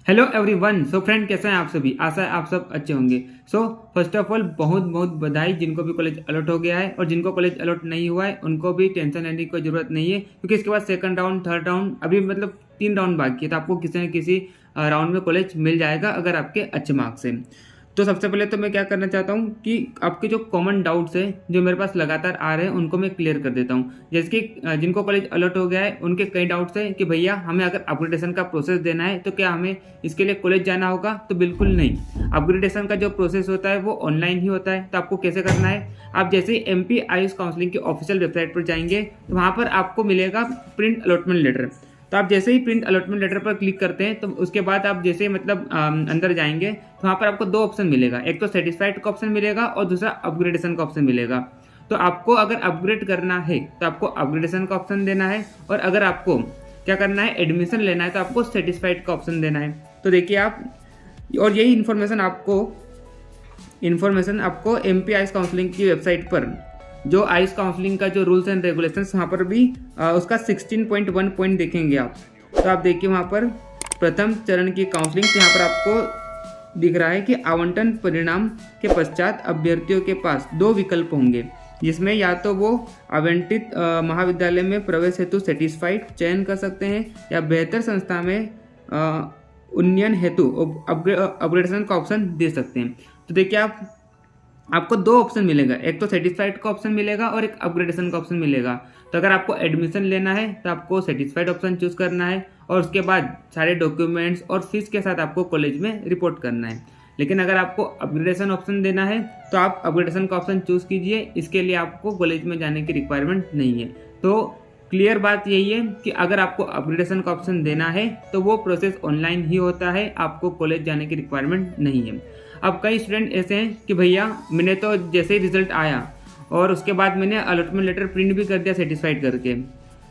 Hello everyone. So friend, कैसे हैं आप सभी? आशा है आप सब अच्छे होंगे। सो फर्स्ट ऑफ ऑल बहुत बहुत बधाई जिनको भी कॉलेज अलॉट हो गया है, और जिनको कॉलेज अलॉट नहीं हुआ है उनको भी टेंशन लेने की कोई ज़रूरत नहीं है, क्योंकि इसके बाद सेकंड राउंड, थर्ड राउंड, अभी मतलब 3 राउंड बाकी है। तो आपको किसी न किसी राउंड में कॉलेज मिल जाएगा अगर आपके अच्छे मार्क्स हैं। तो सबसे पहले तो मैं क्या करना चाहता हूँ कि आपके जो कॉमन डाउट्स हैं जो मेरे पास लगातार आ रहे हैं उनको मैं क्लियर कर देता हूँ। जैसे कि जिनको कॉलेज अलॉट हो गया है उनके कई डाउट्स हैं कि भैया हमें अगर अपग्रेडेशन का प्रोसेस देना है तो क्या हमें इसके लिए कॉलेज जाना होगा? तो बिल्कुल नहीं। अपग्रेडेशन का जो प्रोसेस होता है वो ऑनलाइन ही होता है। तो आपको कैसे करना है, आप जैसे ही एमपी आयुष काउंसलिंग की ऑफिशियल वेबसाइट पर जाएंगे तो वहाँ पर आपको मिलेगा प्रिंट अलॉटमेंट लेटर। तो आप जैसे ही प्रिंट अलॉटमेंट लेटर पर क्लिक करते हैं तो उसके बाद आप जैसे ही मतलब अंदर जाएंगे तो वहाँ पर आपको 2 ऑप्शन मिलेगा। एक तो सेटिस्फाइड का ऑप्शन मिलेगा और दूसरा अपग्रेडेशन का ऑप्शन मिलेगा। तो आपको अगर अपग्रेड करना है तो आपको अपग्रेडेशन का ऑप्शन देना है, और अगर आपको क्या करना है, एडमिशन लेना है, तो आपको सेटिस्फाइड का ऑप्शन देना है। तो देखिए आप, और यही इन्फॉर्मेशन आपको एमपी आइस काउंसलिंग की वेबसाइट पर, जो आइस काउंसलिंग का जो रूल्स एंड रेगुलेशंस, वहाँ पर भी उसका 16.1 पॉइंट देखेंगे आप। तो आप देखिए वहाँ पर प्रथम चरण की काउंसलिंग, यहाँ पर आपको दिख रहा है कि आवंटन परिणाम के पश्चात अभ्यर्थियों के पास 2 विकल्प होंगे, जिसमें या तो वो आवंटित महाविद्यालय में प्रवेश हेतु सेटिस्फाइड चयन कर सकते हैं, या बेहतर संस्था में उन्नयन हेतु अपग्रेडेशन का ऑप्शन दे सकते हैं। तो देखिए आपको 2 ऑप्शन मिलेगा, एक तो सेटिस्फाइड का ऑप्शन मिलेगा और एक अपग्रेडेशन का ऑप्शन मिलेगा। तो अगर आपको एडमिशन लेना है तो आपको सेटिस्फाइड ऑप्शन चूज करना है, और उसके बाद सारे डॉक्यूमेंट्स और फीस के साथ आपको कॉलेज में रिपोर्ट करना है। लेकिन अगर आपको अपग्रेडेशन ऑप्शन देना है तो आप अपग्रेडेशन का ऑप्शन चूज कीजिए, इसके लिए आपको कॉलेज में जाने की रिक्वायरमेंट नहीं है। तो क्लियर बात यही है कि अगर आपको अपग्रेडेशन का ऑप्शन देना है तो वो प्रोसेस ऑनलाइन ही होता है, आपको कॉलेज जाने की रिक्वायरमेंट नहीं है। अब कई स्टूडेंट ऐसे हैं कि भैया मैंने तो जैसे ही रिजल्ट आया और उसके बाद मैंने अलॉटमेंट लेटर प्रिंट भी कर दिया सेटिस्फाइड करके,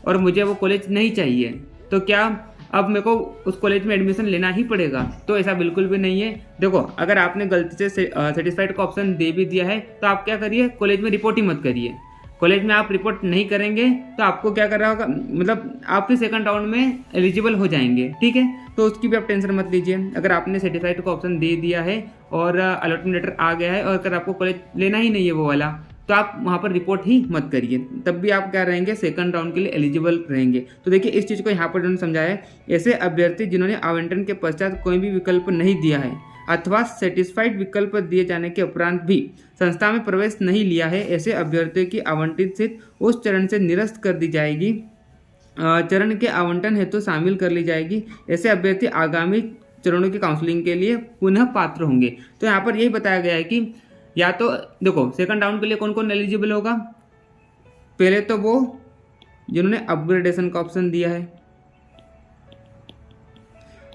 और मुझे वो कॉलेज नहीं चाहिए, तो क्या अब मेरे को उस कॉलेज में एडमिशन लेना ही पड़ेगा? तो ऐसा बिल्कुल भी नहीं है। देखो, अगर आपने गलती से सेटिस्फाइड का ऑप्शन दे भी दिया है तो आप क्या करिए, कॉलेज में रिपोर्ट ही मत करिए। कॉलेज में आप रिपोर्ट नहीं करेंगे तो आपको क्या कर रहा होगा, मतलब आप फिर सेकंड राउंड में एलिजिबल हो जाएंगे, ठीक है? तो उसकी भी आप टेंशन मत लीजिए। अगर आपने सर्टिफाइड का ऑप्शन दे दिया है और अलॉटमेंट लेटर आ गया है, और अगर आपको कॉलेज लेना ही नहीं है वो वाला, तो आप वहाँ पर रिपोर्ट ही मत करिए, तब भी आप क्या रहेंगे, सेकंड राउंड के लिए एलिजिबल रहेंगे। तो देखिए इस चीज़ को यहाँ पर उन्होंने समझाया है, ऐसे अभ्यर्थी जिन्होंने आवंटन के पश्चात कोई भी विकल्प नहीं दिया है अथवा सेटिस्फाइड विकल्प दिए जाने के उपरांत भी संस्था में प्रवेश नहीं लिया है, ऐसे अभ्यर्थियों की आवंटित सीट उस चरण से निरस्त कर दी जाएगी, चरण के आवंटन हेतु शामिल कर ली जाएगी। ऐसे अभ्यर्थी आगामी चरणों की काउंसलिंग के लिए पुनः पात्र होंगे। तो यहाँ पर यही बताया गया है कि या तो देखो, सेकंड राउंड के लिए कौन कौन एलिजिबल होगा। पहले तो वो जिन्होंने अपग्रेडेशन का ऑप्शन दिया है,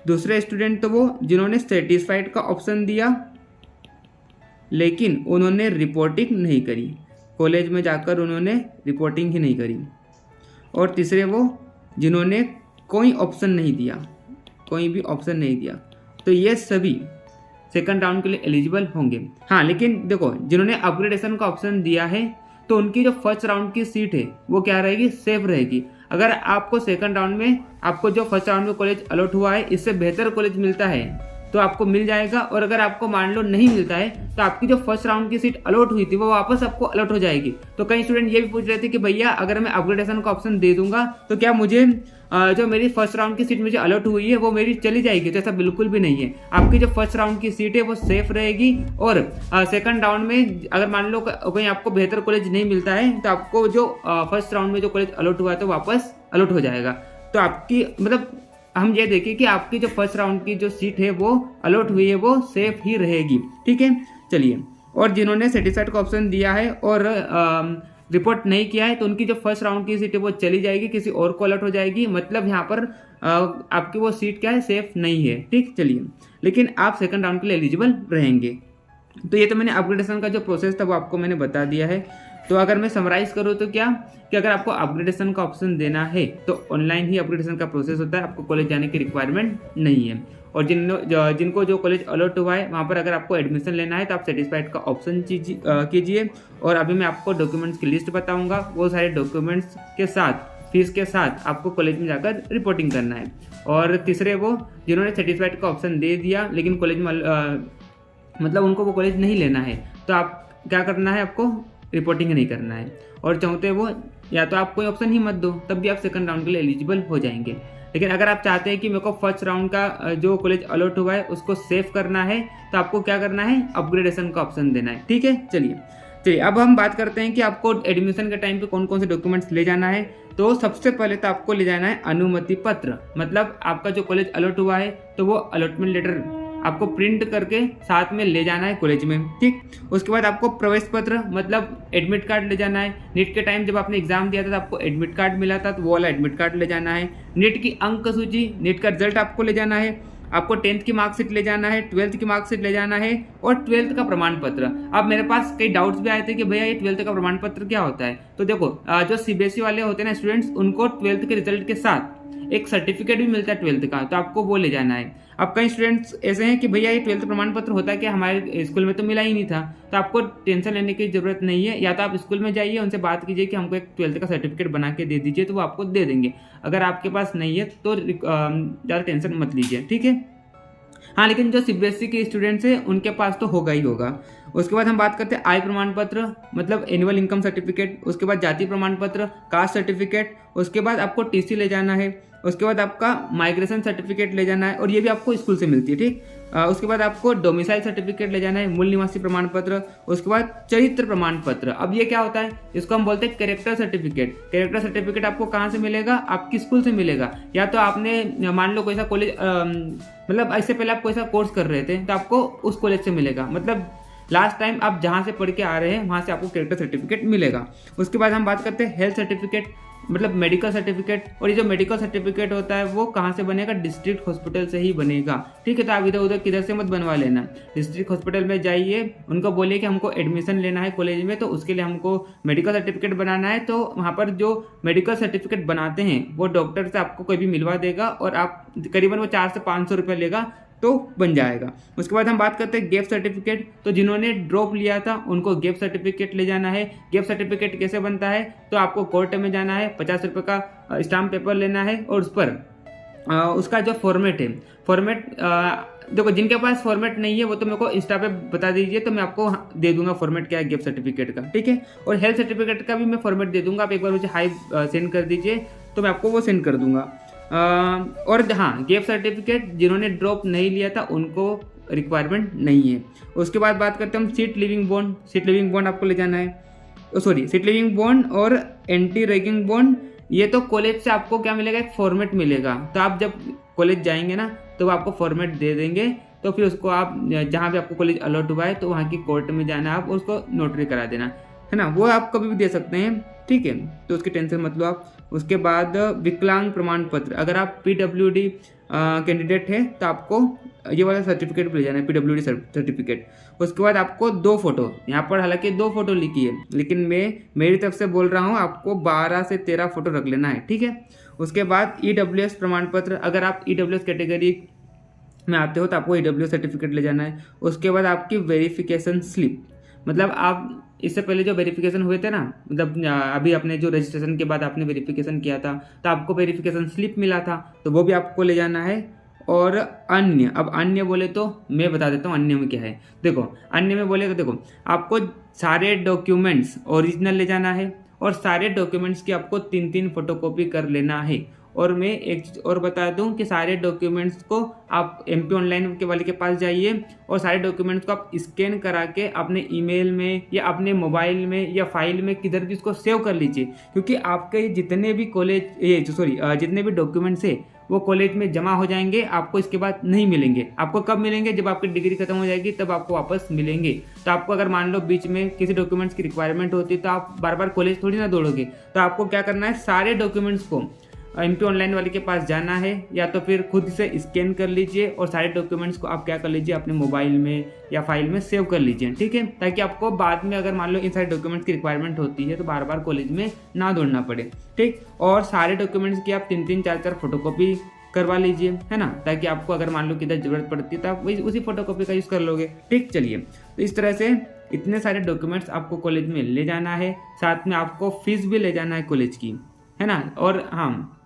दूसरे स्टूडेंट तो वो जिन्होंने सेटिस्फाइड का ऑप्शन दिया लेकिन उन्होंने रिपोर्टिंग नहीं करी, कॉलेज में जाकर उन्होंने रिपोर्टिंग ही नहीं करी, और तीसरे वो जिन्होंने कोई ऑप्शन नहीं दिया, कोई भी ऑप्शन नहीं दिया। तो ये सभी सेकंड राउंड के लिए एलिजिबल होंगे। हाँ, लेकिन देखो, जिन्होंने अपग्रेडेशन का ऑप्शन दिया है तो उनकी जो फर्स्ट राउंड की सीट है वो क्या रहेगी, सेफ रहेगी। अगर आपको सेकंड राउंड में, आपको जो फर्स्ट राउंड में कॉलेज अलॉट हुआ है इससे बेहतर कॉलेज मिलता है तो आपको मिल जाएगा, और अगर आपको मान लो नहीं मिलता है तो आपकी जो फर्स्ट राउंड की सीट अलॉट हुई थी वो वापस आपको अलॉट हो जाएगी। तो कई स्टूडेंट ये भी पूछ रहे थे कि भैया अगर मैं अपग्रेडेशन का ऑप्शन दे दूंगा तो क्या मुझे जो मेरी फर्स्ट राउंड की सीट मुझे अलॉट हुई है वो मेरी चली जाएगी? तो ऐसा बिल्कुल भी नहीं है। आपकी जो फर्स्ट राउंड की सीट है वो सेफ रहेगी, और सेकंड राउंड में अगर मान लो कहीं आपको बेहतर कॉलेज नहीं मिलता है तो आपको जो फर्स्ट राउंड में जो कॉलेज अलॉट हुआ है तो वापस अलॉट हो जाएगा। तो आपकी मतलब हम ये देखिए कि आपकी जो फर्स्ट राउंड की जो सीट है वो अलॉट हुई है वो सेफ ही रहेगी, ठीक है? चलिए, और जिन्होंने सेटिस्फाइड का ऑप्शन दिया है और रिपोर्ट नहीं किया है तो उनकी जो फर्स्ट राउंड की सीट है वो चली जाएगी, किसी और को अलॉट हो जाएगी। मतलब यहाँ पर आपकी वो सीट क्या है, सेफ नहीं है, ठीक? चलिए, लेकिन आप सेकंड राउंड के लिए एलिजिबल रहेंगे। तो ये तो मैंने अपग्रेडेशन का जो प्रोसेस था वो आपको मैंने बता दिया है। तो अगर मैं समराइज करूँ तो क्या कि अगर आपको अपग्रेडेशन का ऑप्शन देना है तो ऑनलाइन ही अपग्रेडेशन का प्रोसेस होता है, आपको कॉलेज जाने की रिक्वायरमेंट नहीं है। और जिनको जो कॉलेज अलॉट हुआ है वहाँ पर अगर आपको एडमिशन लेना है तो आप सेटिस्फाइड का ऑप्शन कीजिए। और अभी मैं आपको डॉक्यूमेंट्स की लिस्ट बताऊंगा, वो सारे डॉक्यूमेंट्स के साथ फीस के साथ आपको कॉलेज में जाकर रिपोर्टिंग करना है। और तीसरे वो जिन्होंने सेटिस्फाइड का ऑप्शन दे दिया लेकिन कॉलेज में मतलब उनको वो कॉलेज नहीं लेना है, तो आप क्या करना है, आपको रिपोर्टिंग नहीं करना है। और चौथे वो या तो आप कोई ऑप्शन ही मत दो, तब भी आप सेकंड राउंड के लिए एलिजिबल हो जाएंगे। लेकिन अगर आप चाहते हैं कि मेरे को फर्स्ट राउंड का जो कॉलेज अलॉट हुआ है उसको सेव करना है, तो आपको क्या करना है, अपग्रेडेशन का ऑप्शन देना है। ठीक है, चलिए अब हम बात करते हैं कि आपको एडमिशन के टाइम पे कौन कौन से डॉक्यूमेंट्स ले जाना है। तो सबसे पहले तो आपको ले जाना है अनुमति पत्र, मतलब आपका जो कॉलेज अलॉट हुआ है तो वो अलॉटमेंट लेटर आपको प्रिंट करके साथ में ले जाना है कॉलेज में। ठीक, उसके बाद आपको प्रवेश पत्र मतलब एडमिट कार्ड ले जाना है। नीट के टाइम जब आपने एग्जाम दिया था तो आपको एडमिट कार्ड मिला था, तो वो वाला एडमिट कार्ड ले जाना है। नीट की अंक सूची, नीट का रिजल्ट आपको ले जाना है। आपको 10th की मार्कशीट ले जाना है, 12th की मार्कशीट ले जाना है और 12th का प्रमाण पत्र। अब मेरे पास कई डाउट्स भी आए थे कि भैया ये 12th का प्रमाण पत्र क्या होता है। तो देखो जो सीबीएसई वाले होते हैं ना स्टूडेंट्स, उनको 12th के रिजल्ट के साथ एक सर्टिफिकेट भी मिलता है 12th का, तो आपको वो ले जाना है। अब कई स्टूडेंट्स ऐसे हैं कि भैया ये 12th प्रमाण पत्र होता है कि हमारे स्कूल में तो मिला ही नहीं था, तो आपको टेंशन लेने की जरूरत नहीं है। या तो आप स्कूल में जाइए, उनसे बात कीजिए कि हमको एक 12th का सर्टिफिकेट बना के दे दीजिए, तो वो आपको दे देंगे। अगर आपके पास नहीं है तो ज़्यादा टेंशन मत लीजिए। ठीक है, हाँ, लेकिन जो सीबीएसई के स्टूडेंट्स हैं उनके पास तो होगा ही होगा। उसके बाद हम बात करते हैं आय प्रमाण पत्र मतलब एनुअल इनकम सर्टिफिकेट। उसके बाद जाति प्रमाण पत्र, कास्ट सर्टिफिकेट। उसके बाद आपको टीसी ले जाना है। उसके बाद आपका माइग्रेशन सर्टिफिकेट ले जाना है और ये भी आपको स्कूल से मिलती है। ठीक, उसके बाद आपको डोमिसाइल सर्टिफिकेट ले जाना है, मूल निवासी प्रमाण पत्र। उसके बाद चरित्र प्रमाण पत्र। अब ये क्या होता है, इसको हम बोलते हैं कैरेक्टर सर्टिफिकेट। कैरेक्टर सर्टिफिकेट आपको कहाँ से मिलेगा, आपकी स्कूल से मिलेगा। या तो आपने मान लो कोई सा कॉलेज मतलब इससे पहले आप कोई सा कोर्स कर रहे थे तो आपको उस कॉलेज से मिलेगा, मतलब लास्ट टाइम आप जहाँ से पढ़ के आ रहे हैं वहाँ से आपको कैरेक्टर सर्टिफिकेट मिलेगा। उसके बाद हम बात करते हैं हेल्थ सर्टिफिकेट मतलब मेडिकल सर्टिफिकेट। और ये जो मेडिकल सर्टिफिकेट होता है वो कहाँ से बनेगा, डिस्ट्रिक्ट हॉस्पिटल से ही बनेगा। ठीक है, तो आप इधर उधर किधर से मत बनवा लेना। डिस्ट्रिक्ट हॉस्पिटल में जाइए, उनको बोलिए कि हमको एडमिशन लेना है कॉलेज में, तो उसके लिए हमको मेडिकल सर्टिफिकेट बनाना है। तो वहाँ पर जो मेडिकल सर्टिफिकेट बनाते हैं वो डॉक्टर से आपको कोई भी मिलवा देगा और आप करीबन वो 400 से 500 रुपये लेगा तो बन जाएगा। उसके बाद हम बात करते हैं गैप सर्टिफिकेट। तो जिन्होंने ड्रॉप लिया था उनको गैप सर्टिफिकेट ले जाना है। गैप सर्टिफिकेट कैसे बनता है, तो आपको कोर्ट में जाना है, 50 रुपये का स्टाम्प पेपर लेना है और उस पर उसका जो फॉर्मेट है, फॉर्मेट देखो जिनके पास फॉर्मेट नहीं है वो तो मेरे को इंस्टा पे बता दीजिए, तो मैं आपको दे दूंगा फॉर्मेट क्या है गैप सर्टिफिकेट का। ठीक है, और हेल्थ सर्टिफिकेट का भी मैं फॉर्मेट दे दूंगा, आप एक बार मुझे हाई सेंड कर दीजिए तो मैं आपको वो सेंड कर दूंगा। और हाँ, गैप सर्टिफिकेट जिन्होंने ड्रॉप नहीं लिया था उनको रिक्वायरमेंट नहीं है। उसके बाद बात करते हैं हम seat living bond. Seat living bond आपको ले जाना है, सीट लिविंग बॉन्ड और एंटी रैगिंग बॉन्ड। ये तो कॉलेज से आपको क्या मिलेगा, एक फॉर्मेट मिलेगा। तो आप जब कॉलेज जाएंगे ना तो वो आपको फॉर्मेट दे देंगे, तो फिर उसको आप जहाँ भी आपको कॉलेज अलॉट हुआ है तो वहाँ की कोर्ट में जाना, आप उसको नोटरी करा देना है ना, वो आप कभी भी दे सकते हैं। ठीक है, तो उसकी टेंशन मत लो आप। उसके बाद विकलांग प्रमाण पत्र, अगर आप PWD कैंडिडेट है तो आपको ये वाला सर्टिफिकेट भी ले जाना है, PWD सर्टिफिकेट। उसके बाद आपको 2 फोटो, यहाँ पर हालांकि 2 फोटो लिखी है लेकिन मैं मेरी तरफ से बोल रहा हूँ आपको 12 से 13 फोटो रख लेना है। ठीक है, उसके बाद EWS प्रमाण पत्र, अगर आप EWS कैटेगरी में आते हो तो आपको EWS सर्टिफिकेट ले जाना है। उसके बाद आपकी वेरिफिकेशन स्लिप, मतलब आप इससे पहले जो वेरिफिकेशन हुए थे ना, मतलब अभी अपने जो रजिस्ट्रेशन के बाद आपने वेरिफिकेशन किया था तो आपको वेरिफिकेशन स्लिप मिला था, तो वो भी आपको ले जाना है। और अन्य, अब अन्य बोले तो मैं बता देता हूँ अन्य में क्या है। देखो अन्य में बोले तो देखो आपको सारे डॉक्यूमेंट्स ओरिजिनल ले जाना है और सारे डॉक्यूमेंट्स की आपको 3-3 फोटोकॉपी कर लेना है। और मैं एक चीज़ और बता दूं कि सारे डॉक्यूमेंट्स को आप MP ऑनलाइन के वाले के पास जाइए और सारे डॉक्यूमेंट्स को आप स्कैन करा के अपने ईमेल में या अपने मोबाइल में या फाइल में किधर भी इसको सेव कर लीजिए, क्योंकि आपके जितने भी जितने भी डॉक्यूमेंट्स है वो कॉलेज में जमा हो जाएंगे, आपको इसके बाद नहीं मिलेंगे। आपको कब मिलेंगे, जब आपकी डिग्री खत्म हो जाएगी तब आपको वापस मिलेंगे। तो आपको अगर मान लो बीच में किसी डॉक्यूमेंट्स की रिक्वायरमेंट होती है तो आप बार बार कॉलेज थोड़ी ना दौड़ोगे, तो आपको क्या करना है, सारे डॉक्यूमेंट्स को MP ऑनलाइन वाले के पास जाना है या तो फिर खुद से स्कैन कर लीजिए और सारे डॉक्यूमेंट्स को आप क्या कर लीजिए, अपने मोबाइल में या फाइल में सेव कर लीजिए। ठीक है, ताकि आपको बाद में अगर मान लो इन सारे डॉक्यूमेंट्स की रिक्वायरमेंट होती है तो बार बार कॉलेज में ना दौड़ना पड़े। ठीक, और सारे डॉक्यूमेंट्स की आप 3-3, 4-4 फोटोकॉपी करवा लीजिए, है ना, ताकि आपको अगर मान लो किधर जरूरत पड़ती है तो आप उसी फोटोकॉपी का यूज़ कर लोगे। ठीक, चलिए, तो इस तरह से इतने सारे डॉक्यूमेंट्स आपको कॉलेज में ले जाना है, साथ में आपको फीस भी ले जाना है कॉलेज की, है ना। और हाँ,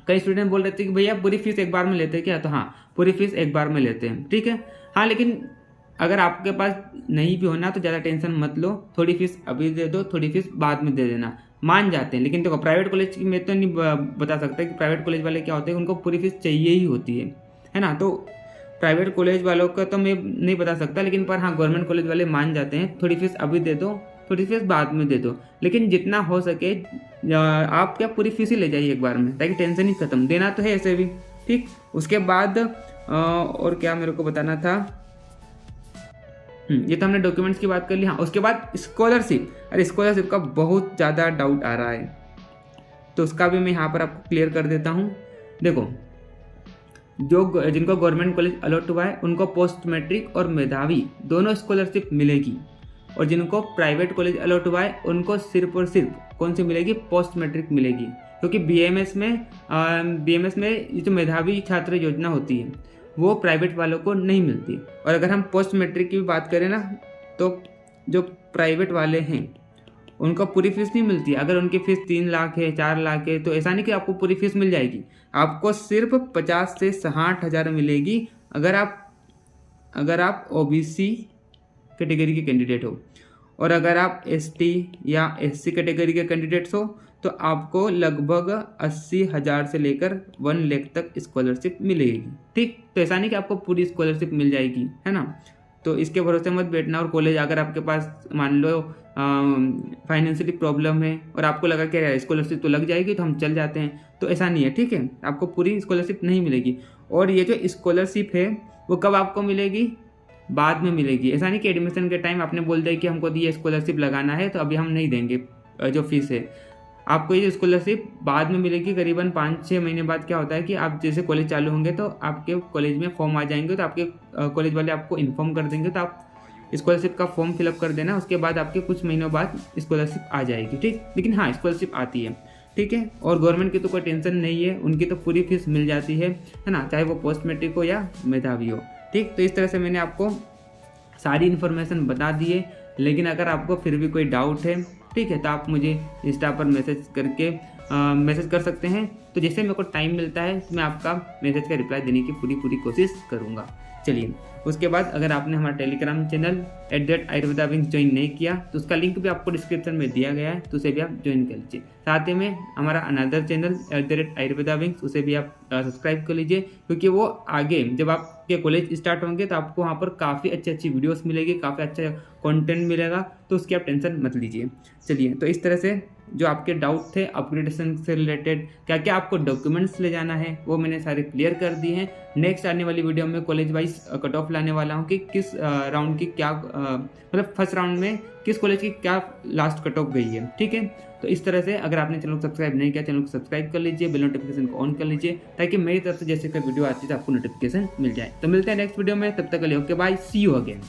कई स्टूडेंट बोल रहे थे कि भैया पूरी फीस एक बार में लेते हैं क्या, तो हाँ पूरी फीस एक बार में लेते हैं, ठीक है। हाँ, लेकिन अगर आपके पास नहीं भी होना तो ज़्यादा टेंशन मत लो, थोड़ी फीस अभी दे दो, थोड़ी फीस बाद में दे देना, मान जाते हैं। लेकिन देखो प्राइवेट कॉलेज की मैं तो नहीं बता सकता कि प्राइवेट कॉलेज वाले क्या होते हैं, उनको पूरी फीस चाहिए ही होती है ना। तो प्राइवेट कॉलेज वालों का तो मैं नहीं बता सकता, लेकिन पर हाँ गवर्नमेंट कॉलेज वाले मान जाते हैं, थोड़ी फीस अभी दे दो, थोड़ी फीस बाद में दे दो, लेकिन जितना हो सके आप क्या पूरी फीस ही ले जाइए एक बार में, ताकि टेंशन ही खत्म। देना तो है ऐसे भी, ठीक। उसके बाद और क्या मेरे को बताना था, ये तो हमने डॉक्यूमेंट्स की बात कर ली। हाँ, उसके बाद स्कॉलरशिप, अरे स्कॉलरशिप का बहुत ज़्यादा डाउट आ रहा है, तो उसका भी मैं यहाँ पर आपको क्लियर कर देता हूँ। देखो, जो जिनको गवर्नमेंट कॉलेज अलॉट हुआ है उनको पोस्ट मैट्रिक और मेधावी दोनों स्कॉलरशिप मिलेगी, और जिनको प्राइवेट कॉलेज अलॉट हुआ है उनको सिर्फ और सिर्फ कौन सी मिलेगी, पोस्ट मैट्रिक मिलेगी। क्योंकि बीएमएस में ये जो मेधावी छात्र योजना होती है वो प्राइवेट वालों को नहीं मिलती। और अगर हम पोस्ट मैट्रिक की भी बात करें ना, तो जो प्राइवेट वाले हैं उनको पूरी फीस नहीं मिलती। अगर उनकी फीस 3 लाख है, 4 लाख है, तो ऐसा नहीं कि आपको पूरी फीस मिल जाएगी, आपको सिर्फ 50 से 60 हज़ार मिलेगी अगर आप ओबीसी कैटेगरी के कैंडिडेट हो। और अगर आप एसटी या एससी कैटेगरी के कैंडिडेट्स हो तो आपको लगभग 80,000 से लेकर 1 लाख तक स्कॉलरशिप मिलेगी, ठीक। तो ऐसा नहीं कि आपको पूरी स्कॉलरशिप मिल जाएगी, है ना। तो इसके भरोसे मत बैठना। और कॉलेज अगर आपके पास मान लो फाइनेंशियली प्रॉब्लम है और आपको लगा कि स्कॉलरशिप तो लग जाएगी तो हम चल जाते हैं, तो ऐसा नहीं है, ठीक है। आपको पूरी स्कॉलरशिप नहीं मिलेगी। और ये जो स्कॉलरशिप है वो कब आपको मिलेगी, बाद में मिलेगी। ऐसा नहीं कि एडमिशन के टाइम आपने बोल दिया कि हमको ये स्कॉलरशिप लगाना है तो अभी हम नहीं देंगे जो फीस है। आपको ये स्कॉलरशिप बाद में मिलेगी, करीबन 5-6 महीने बाद। क्या होता है कि आप जैसे कॉलेज चालू होंगे तो आपके कॉलेज में फॉर्म आ जाएंगे, तो आपके कॉलेज वाले आपको इन्फॉर्म कर देंगे, तो आप स्कॉलरशिप का फॉर्म फिलअप कर देना। उसके बाद आपके कुछ महीनों बाद स्कॉलरशिप आ जाएगी, ठीक। लेकिन हाँ, स्कॉलरशिप आती है, ठीक है। और गवर्नमेंट की तो कोई टेंशन नहीं है, उनकी तो पूरी फीस मिल जाती है ना, चाहे वो पोस्ट मैट्रिक हो या मेधावी हो, ठीक। तो इस तरह से मैंने आपको सारी इन्फॉर्मेशन बता दी है। लेकिन अगर आपको फिर भी कोई डाउट है, ठीक है, तो आप मुझे इंस्टा पर मैसेज कर सकते हैं। तो जैसे मेरे को टाइम मिलता है तो मैं आपका मैसेज का रिप्लाई देने की पूरी कोशिश करूँगा। चलिए, उसके बाद अगर आपने हमारा टेलीग्राम चैनल @ayurvedavinks ज्वाइन नहीं किया तो उसका लिंक भी आपको डिस्क्रिप्शन में दिया गया है, तो उसे भी आप ज्वाइन कर लीजिए। साथ ही में हमारा अनदर चैनल @ayurvedavinks, उसे भी आप सब्सक्राइब कर लीजिए, क्योंकि वो आगे जब आपके कॉलेज स्टार्ट होंगे तो आपको वहाँ पर काफ़ी अच्छी वीडियोस मिलेगी, काफ़ी अच्छा कंटेंट मिलेगा, तो उसकी आप टेंशन मत लीजिए। चलिए, तो इस तरह से जो आपके डाउट थे अपग्रेडेशन से रिलेटेड, क्या क्या आपको डॉक्यूमेंट्स ले जाना है, वो मैंने सारे क्लियर कर दिए हैं। नेक्स्ट आने वाली वीडियो में कॉलेज वाइज कट ऑफ लाने वाला हूँ कि किस राउंड की क्या मतलब फर्स्ट राउंड में किस कॉलेज की क्या लास्ट कट ऑफ गई है, ठीक है। तो इस तरह से अगर आपने चैनल को सब्सक्राइब नहीं किया, चैनल को सब्सक्राइब कर लीजिए, बेल नोटिफिकेशन को ऑन कर लीजिए, ताकि मेरी तरफ से जैसे कोई वीडियो आती है तो आपको नोटिफिकेशन मिल जाए। तो मिलते हैं नेक्स्ट वीडियो में, तब तक के लिए okay bye, see you again.